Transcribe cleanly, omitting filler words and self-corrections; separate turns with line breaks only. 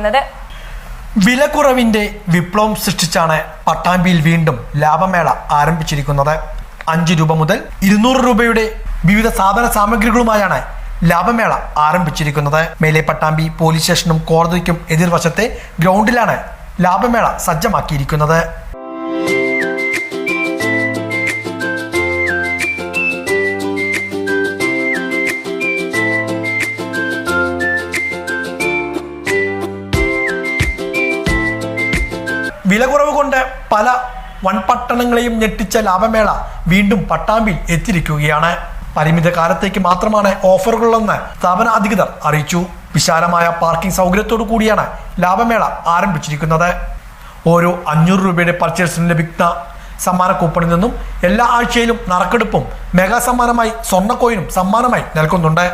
അറിയിക്കുന്നത്.
വിലക്കുറവിന്റെ വിപ്ലവം സൃഷ്ടിച്ചാണ് പട്ടാമ്പിയിൽ വീണ്ടും ലാഭമേള ആരംഭിച്ചിരിക്കുന്നത്. 5 രൂപ മുതൽ 200 രൂപയുടെ വിവിധ സാധന സാമഗ്രികളുമായാണ് ലാഭമേള ആരംഭിച്ചിരിക്കുന്നത്. മേലെ പട്ടാമ്പി പോലീസ് സ്റ്റേഷനും കോടതിക്കും എതിർവശത്തെ ഗ്രൗണ്ടിലാണ് ലാഭമേള സജ്ജമാക്കിയിരിക്കുന്നത്. വിലക്കുറവ് കൊണ്ട് പല വൻപട്ടണങ്ങളെയും ഞെട്ടിച്ച ലാഭമേള വീണ്ടും പട്ടാമ്പിയിൽ എത്തിയിരിക്കുകയാണ്. പരിമിത കാലത്തേക്ക് മാത്രമാണ് ഓഫറുകളെന്ന് സ്ഥാപന അധികൃതർ അറിയിച്ചു. വിശാലമായ പാർക്കിംഗ് സൗകര്യത്തോടു കൂടിയാണ് ലാഭമേള ആരംഭിച്ചിരിക്കുന്നത്. ഓരോ 500 രൂപയുടെ പർച്ചേസിന് ലഭിക്കുന്ന സമ്മാന കൂപ്പണിൽ നിന്നും എല്ലാ ആഴ്ചയിലും നറുക്കെടുപ്പും മെഗാ സമ്മാനമായി സ്വർണ്ണ കോയിനും സമ്മാനമായി നൽകുന്നുണ്ട്.